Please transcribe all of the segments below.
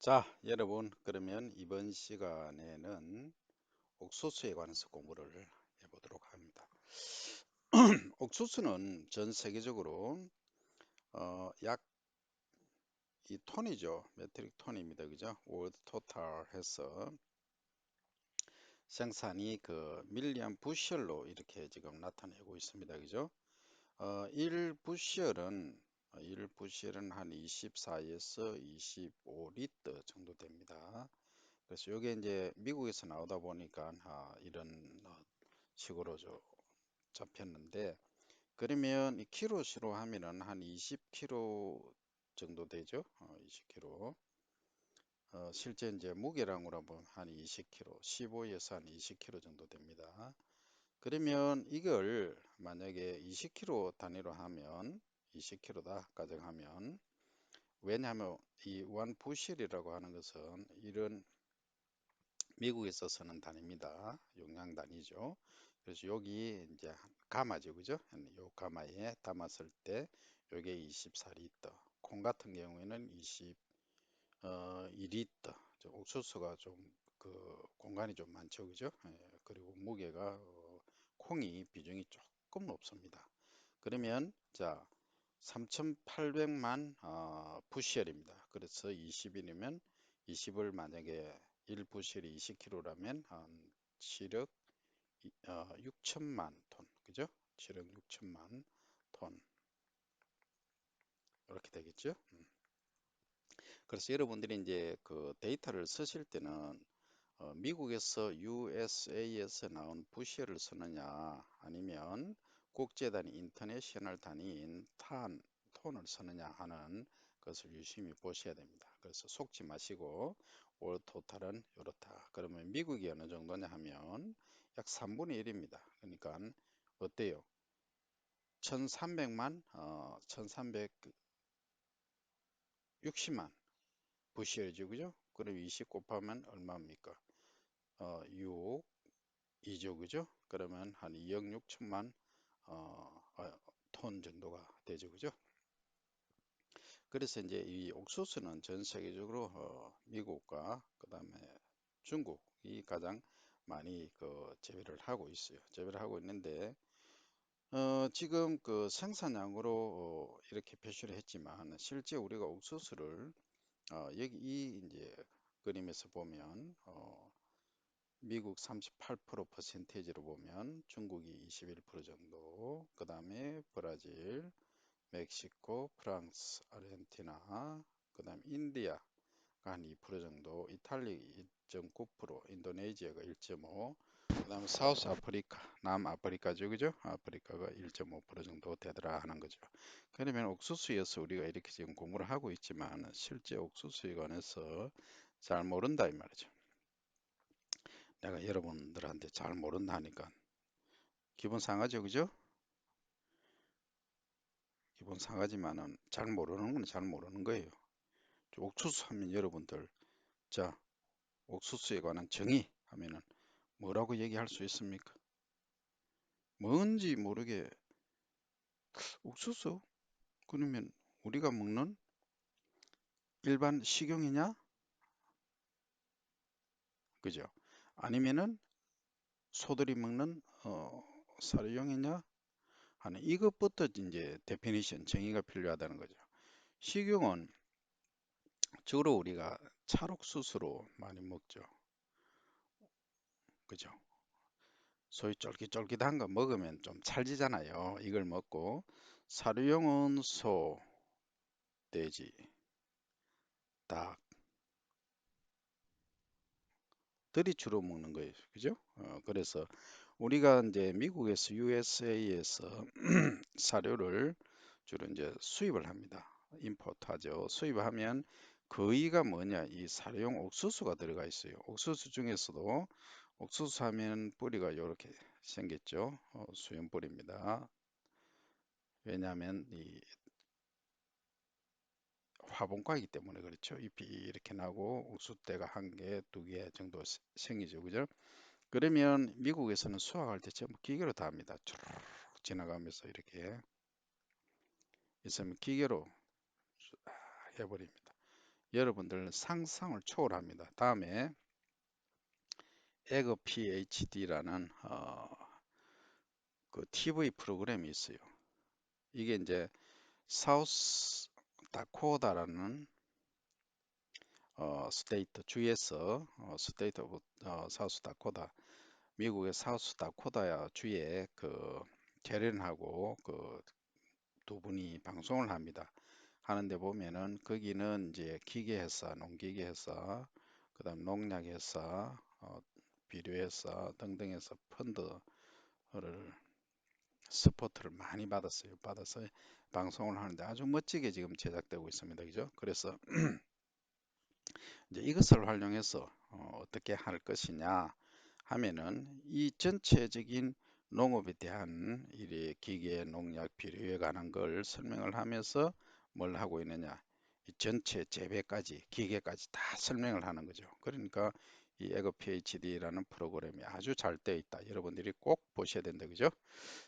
자, 여러분, 그러면 이번 시간에는 옥수수에 관해서 공부를 해보도록 합니다. 옥수수는 전 세계적으로 약 이 톤이죠. 메트릭 톤입니다. 그죠? 월드 토탈 해서 생산이 그 밀리언 부셜로 이렇게 지금 나타내고 있습니다. 그죠? 1부셜은 한 24에서 25리터 정도 됩니다. 그래서 이게 이제 미국에서 나오다 보니까 이런 식으로 잡혔는데, 그러면 이 키로수로 하면은 한 20kg 정도 되죠. 20kg. 실제 이제 무게량으로 보면 한 20kg, 15에서 한 20kg 정도 됩니다. 그러면 이걸 만약에 20kg 단위로 하면 20kg다 가정하면, 왜냐하면 이 원 부실이라고 하는 것은 이런 미국에서 쓰는 단위입니다. 용량 단위죠. 그래서 여기 이제 가마죠, 그죠? 요 가마에 담았을 때 요게 24리터. 콩 같은 경우에는 22리터. 옥수수가 좀 그 공간이 좀 많죠, 그죠? 그리고 무게가 콩이 비중이 조금 높습니다. 그러면 자 3,800만 부시엘입니다. 그래서 20이면 20을 만약에 1부실이 20kg라면 한 7억 6천만 톤, 그죠? 7억 6천만 톤 이렇게 되겠죠? 그래서 여러분들이 이제 그 데이터를 쓰실 때는 미국에서 USA에서 나온 부시를 쓰느냐 아니면 국제 단위 인터내셔널 단위인 톤을 쓰느냐 하는 것을 유심히 보셔야 됩니다. 그래서 속지 마시고 올 토탈은 이렇다. 그러면 미국이 어느 정도냐 하면 약 3분의 1입니다. 그러니까 어때요? 1300만 1360만 부시이죠, 그죠? 그럼 20 곱하면 얼마입니까? 6 2죠, 그죠? 그러면 한 2억 6천만 톤 정도가 되죠, 그죠? 그래서 이제 이 옥수수는 전 세계적으로 미국과 그다음에 중국이 가장 많이 그 재배를 하고 있어요. 재배를 하고 있는데 지금 그 생산량으로 이렇게 표시를 했지만 실제 우리가 옥수수를 여기 이 이제 그림에서 보면 미국 38% 퍼센테이지로 보면 중국이 21% 정도, 그 다음에 브라질, 멕시코, 프랑스, 아르헨티나, 그 다음 인디아가 한 2% 정도, 이탈리 2.9%, 인도네시아가 1.5, 그 다음에 사우스 아프리카, 남아프리카죠, 그죠? 아프리카가 1.5% 정도 되더라 하는 거죠. 그러면 옥수수에서 우리가 이렇게 지금 공부를 하고 있지만 실제 옥수수에 관해서 잘 모른다 이 말이죠. 내가 여러분들한테 잘 모른다 하니까 기분 상하죠, 그죠? 기분 상하지만은 잘 모르는 건 잘 모르는 거예요. 옥수수 하면 여러분들, 자, 옥수수에 관한 정의 하면은 뭐라고 얘기할 수 있습니까? 뭔지 모르게 옥수수? 그러면 우리가 먹는 일반 식용이냐? 그죠? 아니면은 소들이 먹는 사료용이냐? 하는 이것부터 이제 데피니션 정의가 필요하다는 거죠. 식용은 주로 우리가 찰옥수수로 많이 먹죠. 그죠? 소위 쫄깃쫄깃한 거 먹으면 좀 찰지잖아요. 이걸 먹고 사료용은 소, 돼지, 닭, 들이 주로 먹는 거예요. 그죠? 그래서 우리가 이제 미국에서 USA에서 사료를 주로 이제 수입을 합니다. 임포트하죠. 수입하면 거의가 뭐냐? 이 사료용 옥수수가 들어가 있어요. 옥수수 중에서도 옥수수 하면 뿌리가 이렇게 생겼죠. 수염 뿌리입니다. 왜냐하면 이 화분과이기 때문에 그렇죠. 잎이 이렇게 나고 옥수수대가 한 개, 두 개 정도 생기죠. 그죠? 그러면 미국에서는 수확할 때 전부 기계로 다 합니다. 쭉 지나가면서 이렇게 있으면 기계로 해버립니다. 여러분들 상상을 초월합니다. 다음에 에그 PhD라는 그 TV 프로그램이 있어요. 이게 이제 사우스 다코다라는 스테이트 주에서 스테이트 오브 사우스 다코다 미국의 사우스 다코다 주에 그 캐런하고 그 두 분이 방송을 합니다. 하는데 보면은 거기는 이제 기계회사, 농기계회사, 그다음 농약회사, 비료회사 등등에서 펀드를 스포트를 많이 받았어요. 받아서 방송을 하는데 아주 멋지게 지금 제작되고 있습니다. 그죠? 그래서 이제 이것을 활용해서 떻게 할 것이냐 하면은 이 전체적인 농업에 대한 이 기계, 농약, 비료에 관한 걸 설명을 하면서 뭘 하고 있느냐. 이 전체 재배까지, 기계까지 다 설명을 하는 거죠. 그러니까 이 에그 PhD라는 프로그램이 아주 잘 되어 있다. 여러분들이 꼭 보셔야 된다. 그죠?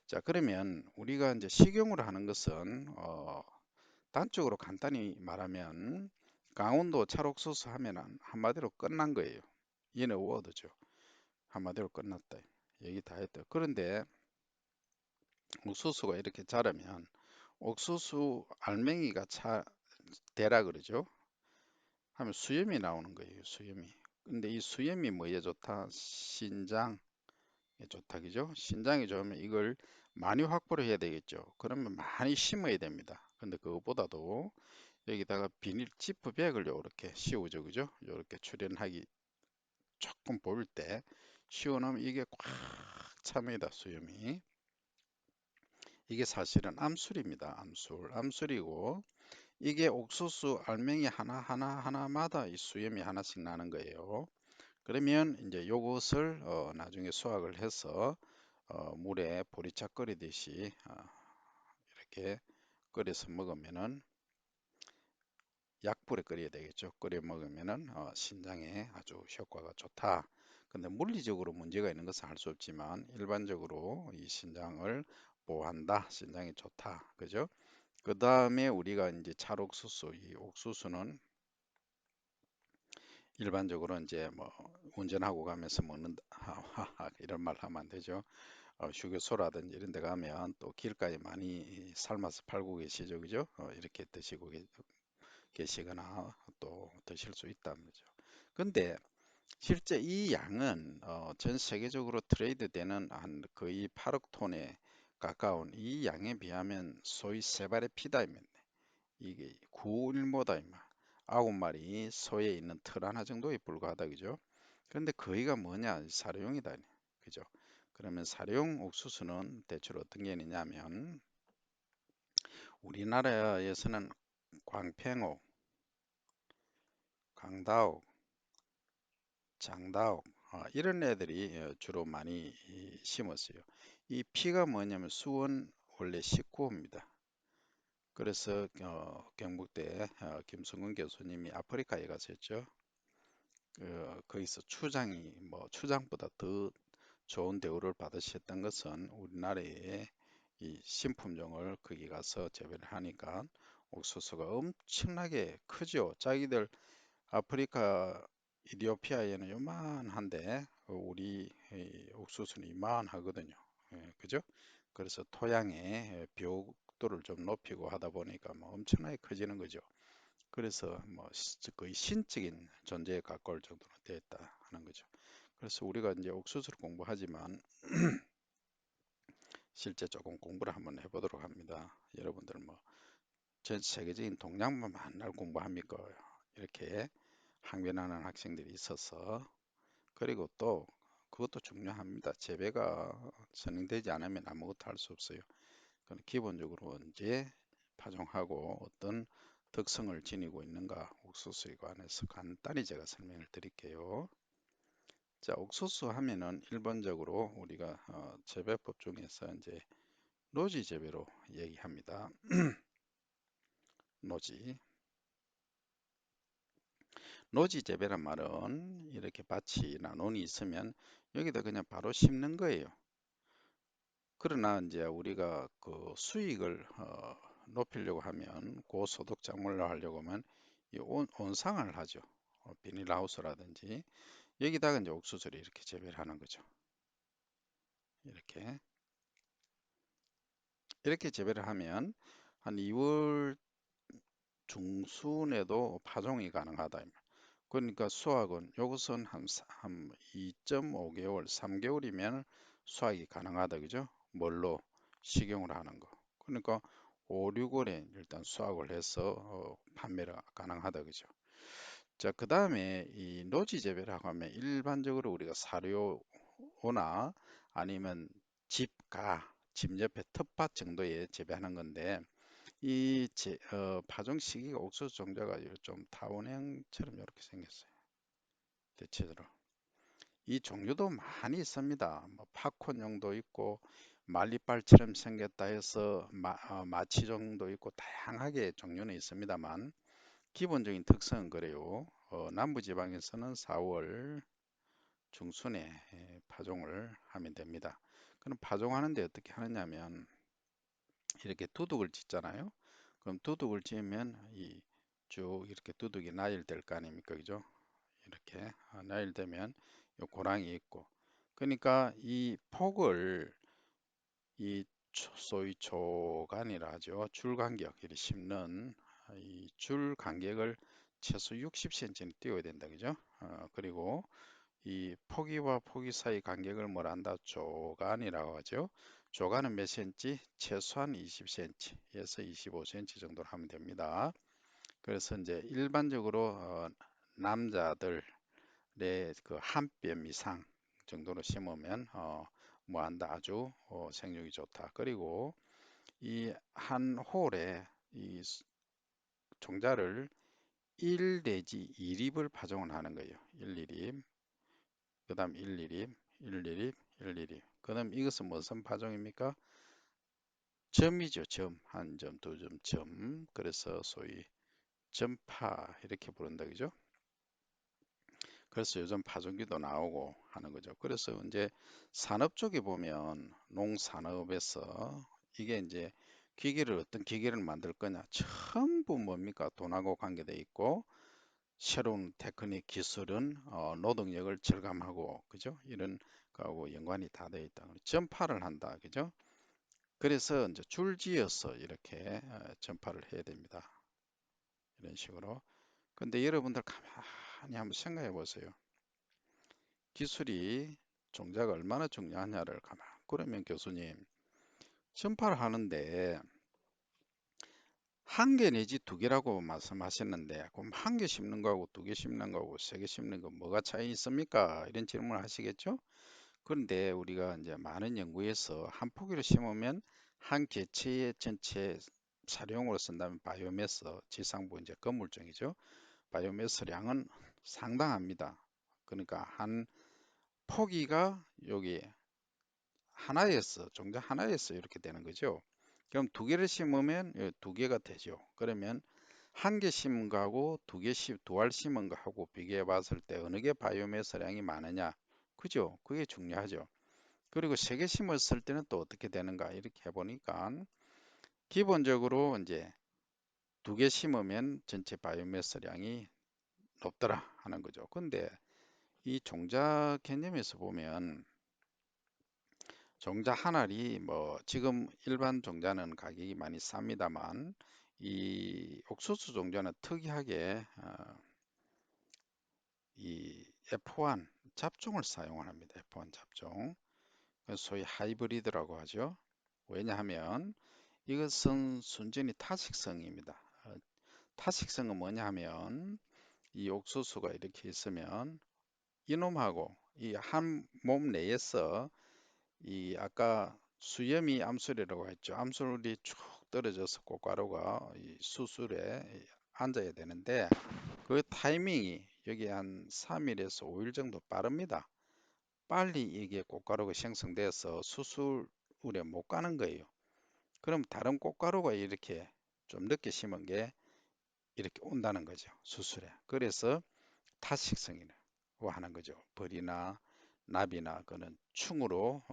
자, 그러면 우리가 이제 식용으로 하는 것은 단적으로 간단히 말하면 강원도 찰옥수수 하면은 한마디로 끝난 거예요. 인어 워드죠. 한마디로 끝났다. 얘기 다 했다. 그런데 옥수수가 이렇게 자라면 옥수수 알맹이가 되라 그러죠. 하면 수염이 나오는 거예요. 수염이. 근데 이 수염이 뭐에 좋다? 신장에 좋다. 그죠? 신장이 좋으면 이걸 많이 확보를 해야 되겠죠. 그러면 많이 심어야 됩니다. 근데 그것보다도 여기다가 비닐 지프백을 이렇게 씌우죠. 그죠? 이렇게 출연하기 조금 보일 때 씌워놓으면 이게 꽉 찹니다. 수염이. 이게 사실은 암술입니다. 암술. 암술이고 이게 옥수수 알맹이 하나마다 이 수염이 하나씩 나는 거예요. 그러면 이제 요것을 나중에 수확을 해서 물에 보리차 끓이듯이 이렇게 끓여서 먹으면은 약불에 끓여야 되겠죠. 끓여 먹으면은 신장에 아주 효과가 좋다. 근데 물리적으로 문제가 있는 것은 알 수 없지만 일반적으로 이 신장을 보호한다. 신장이 좋다. 그죠? 그 다음에 우리가 이제 찰옥수수, 이 옥수수는 일반적으로 이제 뭐 운전하고 가면서 먹는다. 이런 말 하면 안 되죠. 휴게소라든지 이런 데 가면 또 길가에 많이 삶아서 팔고 계시죠. 그죠? 이렇게 드시고 계시거나 또 드실 수 있다는 거죠. 근데 실제 이 양은 전 세계적으로 트레이드 되는 한 거의 8억 톤에 가까운 이 양에 비하면 소위 세 발의 피다입니다. 이게 구일모다 임마. 9마리 소에 있는 털 하나 정도에 불과하다 그죠? 그런데 거의가 뭐냐? 사료용이다. 그죠? 그러면 사료용 옥수수는 대체로 어떤 게 있냐면 우리나라에서는 광팽옥, 강다옥, 장다옥 이런 애들이 주로 많이 심었어요. 이 피가 뭐냐면 수원 원래 19호입니다. 그래서 경북대 김성근 교수님이 아프리카에 가서 했죠. 거기서 추장이 뭐 추장보다 더 좋은 대우를 받으셨던 것은 우리나라의 이 신품종을 거기 가서 재배를 하니까 옥수수가 엄청나게 크죠. 자기들 아프리카 이디오피아에는 요만한데 우리 이 옥수수는 이만하거든요. 그죠? 그래서 토양의 비옥도를 좀 높이고 하다 보니까 뭐 엄청나게 커지는 거죠. 그래서 뭐 거의 신적인 존재에 가까울 정도로 되었다 하는 거죠. 그래서 우리가 이제 옥수수를 공부하지만 실제 조금 공부를 한번 해보도록 합니다. 여러분들 뭐 전 세계적인 동양만 맨날 공부합니까? 이렇게 항변하는 학생들이 있어서 그리고 또 그것도 중요합니다. 재배가 진행되지 않으면 아무것도 할 수 없어요. 그건 기본적으로 언제 파종하고 어떤 특성을 지니고 있는가 옥수수에 관해서 간단히 제가 설명을 드릴게요. 자, 옥수수 하면은 일반적으로 우리가 재배법 중에서 이제 노지 재배로 얘기합니다. 노지. 노지 재배란 말은 이렇게 밭이나 논이 있으면 여기다 그냥 바로 심는 거예요. 그러나 이제 우리가 그 수익을 높이려고 하면 고소득 작물로 하려고 하면 이 온상을 하죠. 비닐하우스라든지 여기다가 이제 옥수수를 이렇게 재배를 하는 거죠. 이렇게 이렇게 재배를 하면 한 2월 중순에도 파종이 가능하다. 그러니까 수확은 요것은 한 2.5개월, 3개월이면 수확이 가능하다. 그죠? 뭘로? 식용을 하는 거. 그러니까 5, 6월에 일단 수확을 해서 판매가 가능하다. 그죠? 자, 그 다음에 이 노지 재배라고 하면 일반적으로 우리가 사료나 아니면 집 옆에 텃밭 정도에 재배하는 건데 파종 시기가 옥수수 종자가 좀 타원형처럼 이렇게 생겼어요. 대체적으로. 이 종류도 많이 있습니다. 뭐 팝콘용도 있고 말리빨처럼 생겼다 해서 마치종도 있고 다양하게 종류는 있습니다만 기본적인 특성은 그래요. 남부지방에서는 4월 중순에 파종을 하면 됩니다. 그럼 파종하는데 어떻게 하느냐면 이렇게 두둑을 짓잖아요. 그럼 두둑을 지으면 이 쭉 이렇게 두둑이 나열될 거 아닙니까? 그죠? 이렇게 나열되면 요 고랑이 있고 그러니까 이 폭을 이 소위 조간이라 하죠. 줄 간격 이렇게 심는 이 줄 간격을 최소 60cm는 띄워야 된다. 그죠? 그리고 이 포기와 포기 사이 간격을 뭐라 한다? 조간이라고 하죠. 조간은 몇 cm? 최소한 20cm에서 25cm 정도로 하면 됩니다. 그래서 이제 일반적으로 남자들의 그 한 뼘 이상 정도로 심으면 뭐 한다 아주 생육이 좋다. 그리고 이 한 홀에 이 종자를 1 내지 2립을 파종을 하는 거예요. 1, 2립. 그다음 1, 2립, 1, 2립, 1, 2립. 그다음 이것은 무슨 파종입니까? 점이죠. 점. 한 점, 두 점, 점. 그래서 소위 점파 이렇게 부른다 그죠? 그래서 요즘 파종기도 나오고 하는 거죠. 그래서 이제 산업 쪽에 보면 농산업에서 이게 이제 어떤 기계를 만들 거냐 전부 뭡니까 돈하고 관계돼 있고 새로운 테크닉 기술은 노동력을 절감하고 그죠 이런 거하고 연관이 다 되어 있다. 전파를 한다 그죠. 그래서 이제 줄지어서 이렇게 전파를 해야 됩니다. 이런 식으로. 근데 여러분들 가만히 한번 생각해 보세요. 기술이 종자가 얼마나 중요하냐를 가만 그러면 교수님 전파를 하는데 한 개 내지 두 개라고 말씀하셨는데 그럼 한 개 심는 거하고 두 개 심는 거하고 세 개 심는 거 뭐가 차이 있습니까? 이런 질문을 하시겠죠? 그런데 우리가 이제 많은 연구에서 한 포기를 심으면 한 개체의 전체 사료용으로 쓴다면 바이오매스 지상부 이제 건물종이죠. 바이오매스량은 상당합니다. 그러니까 한 포기가 여기 하나에서 종자 하나에서 이렇게 되는 거죠. 그럼 두 개를 심으면 두 개가 되죠. 그러면 한 개 심은 거하고 두 알 심은 거하고 비교해 봤을 때 어느 게 바이오매스량이 많으냐? 그죠? 그게 중요하죠. 그리고 세 개 심었을 때는 또 어떻게 되는가? 이렇게 해보니까 기본적으로 이제 두 개 심으면 전체 바이오매스량이 높더라 하는 거죠. 근데 이 종자 개념에서 보면 종자 한 알이 뭐 지금 일반 종자는 가격이 많이 쌉니다만 이 옥수수 종자는 특이하게 이 F1 잡종을 사용을 합니다. F1 잡종. 소위 하이브리드라고 하죠. 왜냐하면 이것은 순전히 타식성입니다. 타식성은 뭐냐 하면 이 옥수수가 이렇게 있으면 이놈하고 이 한 몸 내에서 이 아까 수염이 암술이라고 했죠. 암술이 쭉 떨어져서 꽃가루가 이 수술에 앉아야 되는데 그 타이밍이 여기 한 3일에서 5일 정도 빠릅니다. 빨리 이게 꽃가루가 생성돼서 수술에 못 가는 거예요. 그럼 다른 꽃가루가 이렇게 좀 늦게 심은 게 이렇게 온다는 거죠. 수술에. 그래서 타식성이라고 하는 거죠. 벌이나 납이나 그는 충으로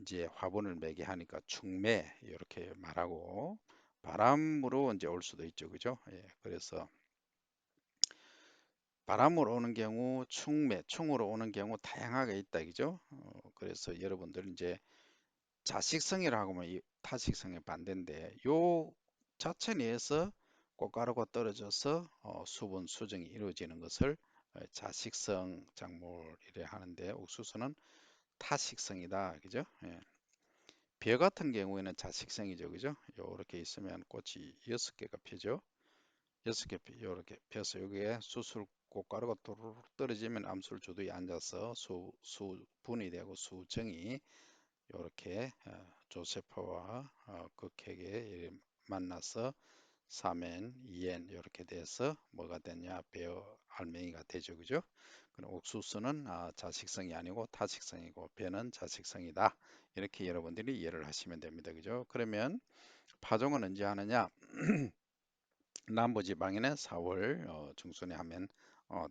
이제 화분을 매게 하니까 충매 이렇게 말하고 바람으로 이제 올 수도 있죠. 그죠? 예, 그래서 바람으로 오는 경우, 충으로 오는 경우 다양하게 있다. 그죠? 그래서 여러분들 이제 자식성이라고 하면 이 타식성의 반대인데 요 자체 내에서 꽃가루가 떨어져서 수분 수정이 이루어지는 것을 자식성 작물이라 하는데 옥수수는 타식성이다. 그죠? 예. 벼 같은 경우에는 자식성이죠. 그죠? 요렇게 있으면 꽃이 6개가 피죠. 6개 요렇게 펴서 여기에 수술 꽃가루가 또르륵 떨어지면 암술주둥이 앉아서 수분이 되고 수정이 요렇게 조세포와 극핵에 만나서 3엔, 2엔 이렇게 돼서 뭐가 되냐 베어 알맹이가 되죠. 그죠? 그럼 옥수수는 자식성이 아니고 타식성이고 배는 자식성이다. 이렇게 여러분들이 이해를 하시면 됩니다. 그죠? 그러면 파종은 언제 하느냐? 남부지방에는 4월 중순에 하면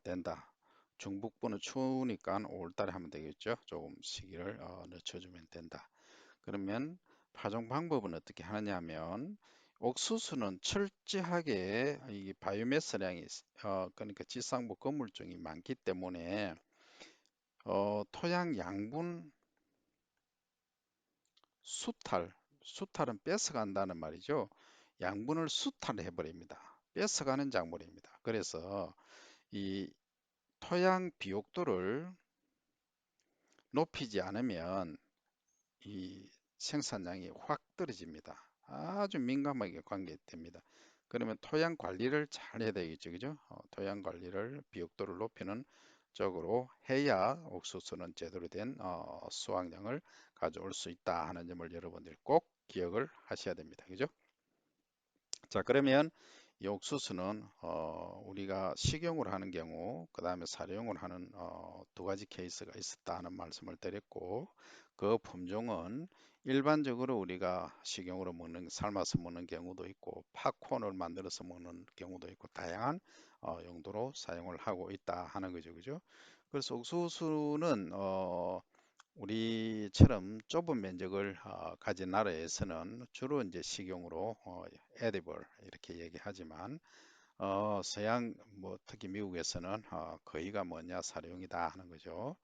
된다. 중북부는 추우니까 5월 달에 하면 되겠죠. 조금 시기를 늦춰주면 된다. 그러면 파종 방법은 어떻게 하느냐 하면 옥수수는 철저하게 이 바이오매스량이 그러니까 지상부 건물중이 많기 때문에 토양 양분 수탈 수탈은 뺏어간다는 말이죠. 양분을 수탈해 버립니다. 뺏어가는 작물입니다. 그래서 이 토양 비옥도를 높이지 않으면 이 생산량이 확 떨어집니다. 아주 민감하게 관계됩니다. 그러면 토양 관리를 잘 해야 되겠죠, 그죠? 토양 관리를 비옥도를 높이는 쪽으로 해야 옥수수는 제대로 된 수확량을 가져올 수 있다 하는 점을 여러분들이 꼭 기억을 하셔야 됩니다, 그죠? 자, 그러면 이 옥수수는 우리가 식용으로 하는 경우, 그 다음에 사료용으로 하는 두 가지 케이스가 있었다는 말씀을 드렸고, 그 품종은 일반적으로 우리가 식용으로 먹는, 삶아서 먹는 경우도 있고, 팝콘을 만들어서 먹는 경우도 있고, 다양한 용도로 사용을 하고 있다 하는 거죠, 그죠? 그래서 옥수수는 우리처럼 좁은 면적을 가진 나라에서는 주로 이제 식용으로 edible 이렇게 얘기하지만 서양 뭐 특히 미국에서는 거의가 뭐냐 사료용이다 하는 거죠.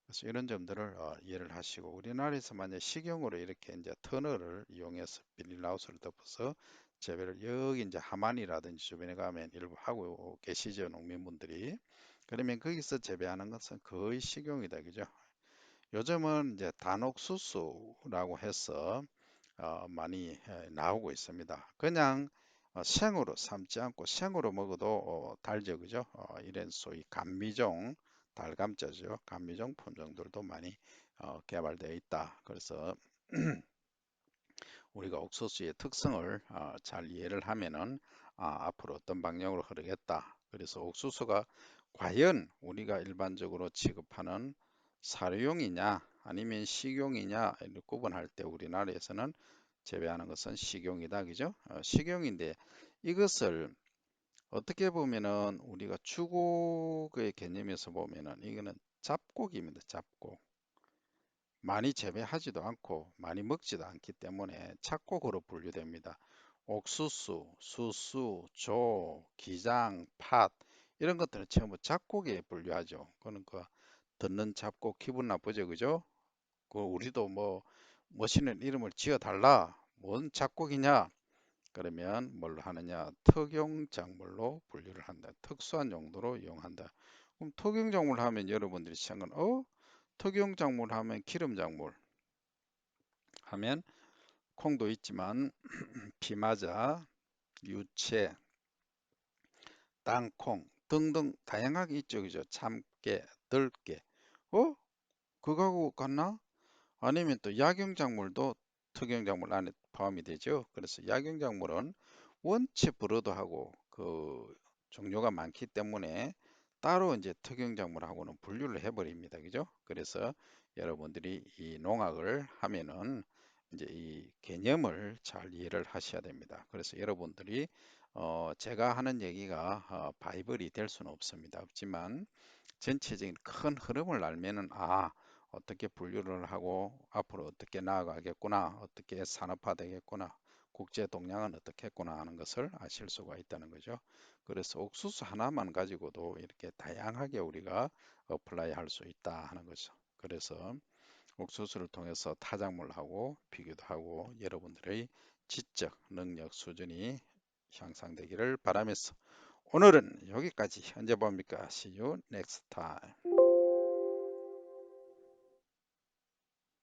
그래서 이런 점들을 이해를 하시고 우리나라에서 만약 식용으로 이렇게 이제 터널을 이용해서 비닐하우스를 덮어서 재배를 여기 이제 하만이라든지 주변에 가면 일부 하고 계시죠 농민분들이. 그러면 거기서 재배하는 것은 거의 식용이다 그죠. 요즘은 이제 단옥수수라고 해서 많이 나오고 있습니다. 그냥 생으로 삶지 않고 생으로 먹어도 달죠, 그죠? 이런 소위 감미종, 달감자죠. 감미종 품종들도 많이 개발되어 있다. 그래서 우리가 옥수수의 특성을 잘 이해를 하면은 앞으로 어떤 방향으로 흐르겠다. 그래서 옥수수가 과연 우리가 일반적으로 취급하는 사료용이냐 아니면 식용이냐를 구분할 때 우리나라에서는 재배하는 것은 식용이다. 그죠? 식용인데 이것을 어떻게 보면은 우리가 주곡의 개념에서 보면은 이거는 잡곡입니다. 잡곡. 많이 재배하지도 않고 많이 먹지도 않기 때문에 착곡으로 분류됩니다. 옥수수, 수수, 조, 기장, 팥 이런 것들은 전부 잡곡에 분류하죠. 그러니까 듣는 잡곡 기분 나쁘죠, 그죠? 그 우리도 뭐 멋있는 이름을 지어 달라. 뭔 잡곡이냐? 그러면 뭘로 하느냐? 특용작물로 분류를 한다. 특수한 용도로 이용한다. 그럼 특용작물 하면 여러분들이 생각은 특용작물 하면 기름작물 하면 콩도 있지만 피마자, 유채, 땅콩 등등 다양하게 있죠. 그죠? 참깨, 들깨. 어? 그거하고 같나? 아니면 또 약용작물도 특용작물 안에 포함이 되죠. 그래서 약용작물은 원체 브로드하고 그 종류가 많기 때문에 따로 이제 특용작물하고는 분류를 해버립니다. 그죠? 그래서 여러분들이 이 농학을 하면은 이제 이 개념을 잘 이해를 하셔야 됩니다. 그래서 여러분들이 제가 하는 얘기가 바이블이 될 수는 없습니다. 없지만 전체적인 큰 흐름을 알면은 어떻게 분류를 하고 앞으로 어떻게 나아가겠구나 어떻게 산업화 되겠구나 국제 동향은 어떻겠구나 하는 것을 아실 수가 있다는 거죠. 그래서 옥수수 하나만 가지고도 이렇게 다양하게 우리가 어플라이 할 수 있다 하는 거죠. 그래서 옥수수를 통해서 타작물하고 비교도 하고 여러분들의 지적 능력 수준이 향상되기를 바라면서 오늘은 여기까지. 언제 봅니까? See you next time.